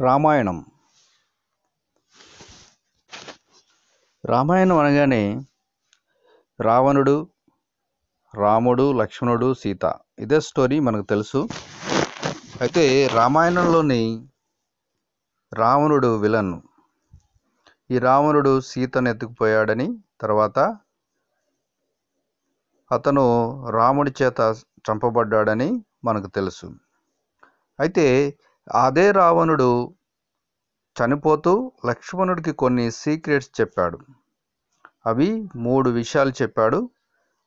రామాయణం. రామాయణం అనగానే రావణుడు, రాముడు, లక్ష్మణుడు, సీత, ఇదే స్టోరీ మనకు తెలుసు. అయితే రామాయణంలోని రావణుడు విలన్. ఈ రావణుడు సీతను ఎత్తుకుపోయాడని, తర్వాత అతను రాముడి చేత చంపబడ్డాడని మనకు తెలుసు. అయితే అదే రావణుడు చనిపోతూ లక్ష్మణుడికి కొన్ని సీక్రెట్స్ చెప్పాడు. అవి 3 విషయాలు చెప్పాడు.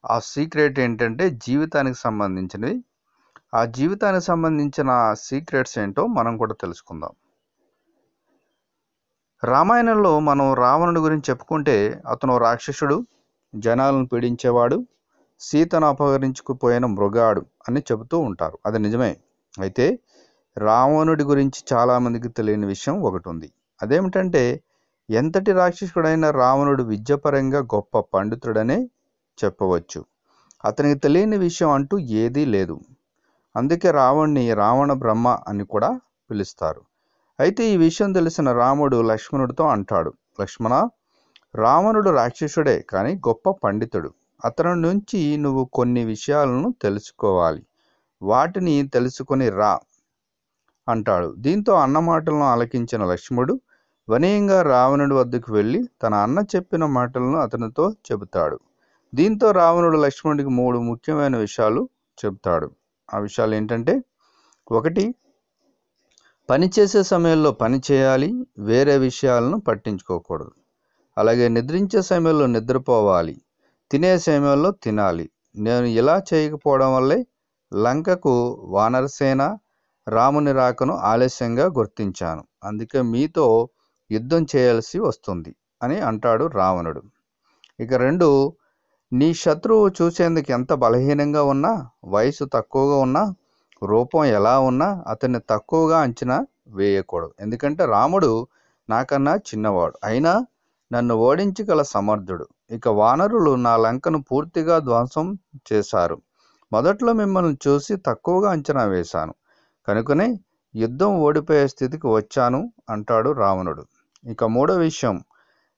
ఆ సీక్రెట్ ఏంటంటే జీవితానికి సంబంధించినవి. ఆ జీవితానికి సంబంధించిన సీక్రెట్స్ ఏంటో మనం కూడా తెలుసుకుందాం. రామాయణంలో మనం రావణుడి గురించి చెప్పుకుంటే అతను రాక్షసుడు, జనాలను పీడించేవాడు, సీతను అపహరించుకుపోయిన మృగాడు అని చెబుతూ ఉంటారు. అది నిజమే. అయితే రావణుడి గురించి చాలామందికి తెలియని విషయం ఒకటి ఉంది. అదేమిటంటే ఎంతటి రాక్షసుడైన రావణుడు విద్యాపరంగా గొప్ప పండితుడనే చెప్పవచ్చు. అతనికి తెలియని విషయం అంటూ ఏదీ లేదు. అందుకే రావణ్ణి రావణ బ్రహ్మ అని కూడా పిలుస్తారు. అయితే ఈ విషయం తెలిసిన రాముడు లక్ష్మణుడితో అంటాడు, లక్ష్మణ, రావణుడు రాక్షసుడే కానీ గొప్ప పండితుడు. అతని నుంచి నువ్వు కొన్ని విషయాలను తెలుసుకోవాలి. వాటిని తెలుసుకొని రా అంటాడు. దీంతో అన్న మాటలను ఆలకించిన లక్ష్మణుడు వినయంగా రావణుడి వద్దకు వెళ్ళి తన అన్న చెప్పిన మాటలను అతనితో చెబుతాడు. దీంతో రావణుడు లక్ష్మణుడికి 3 ముఖ్యమైన విషయాలు చెబుతాడు. ఆ విషయాలు ఏంటంటే, 1, పని చేసే సమయంలో పని చేయాలి, వేరే విషయాలను పట్టించుకోకూడదు. అలాగే నిద్రించే సమయంలో నిద్రపోవాలి, తినే సమయంలో తినాలి. నేను ఇలా చేయకపోవడం వల్లే లంకకు వానరసేన రాముని రాకను ఆలస్యంగా గుర్తించాను. అందుకే మీతో యుద్ధం చేయాల్సి వస్తుంది అని అంటాడు రావణుడు. ఇక 2, నీ శత్రువు చూసేందుకు ఎంత బలహీనంగా ఉన్నా, వయసు తక్కువగా ఉన్నా, రూపం ఎలా ఉన్నా అతన్ని తక్కువగా అంచనా వేయకూడదు. ఎందుకంటే రాముడు నాకన్నా చిన్నవాడు, అయినా నన్ను ఓడించగల సమర్థుడు. ఇక వానరులు నా లంకను పూర్తిగా ధ్వంసం చేశారు. మొదట్లో మిమ్మల్ని చూసి తక్కువగా అంచనా వేశాను, కనుకనే యుద్ధం ఓడిపోయే స్థితికి వచ్చాను అంటాడు రావణుడు. ఇక 3వ విషయం,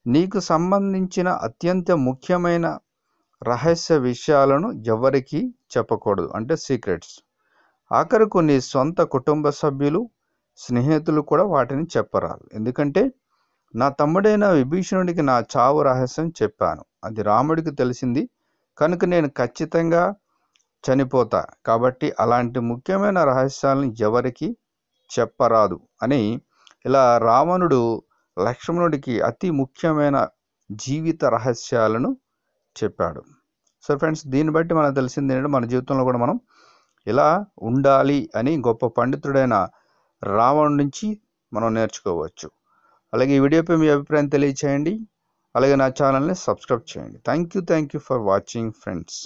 నీకు సంబంధించిన అత్యంత ముఖ్యమైన రహస్య విషయాలను ఎవరికీ చెప్పకూడదు, అంటే సీక్రెట్స్. ఆఖరకు నీ సొంత కుటుంబ సభ్యులు, స్నేహితులు కూడా వాటిని చెప్పరాదు. ఎందుకంటే నా తమ్ముడైన విభీషణుడికి నా చావు రహస్యం చెప్పాను. అది రాముడికి తెలిసింది కనుక నేను ఖచ్చితంగా చనిపోతా. కాబట్టి అలాంటి ముఖ్యమైన రహస్యాలను ఎవరికి చెప్పరాదు అని ఇలా రావణుడు లక్ష్మణుడికి అతి ముఖ్యమైన జీవిత రహస్యాలను చెప్పాడు. సో ఫ్రెండ్స్, దీన్ని బట్టి మనకు తెలిసింది ఏంటంటే మన జీవితంలో కూడా మనం ఇలా ఉండాలి అని గొప్ప పండితుడైన రావణుడి నుంచి మనం నేర్చుకోవచ్చు. అలాగే ఈ వీడియోపై మీ అభిప్రాయం తెలియచేయండి. అలాగే నా ఛానల్ని సబ్స్క్రైబ్ చేయండి. Thank you for watching friends.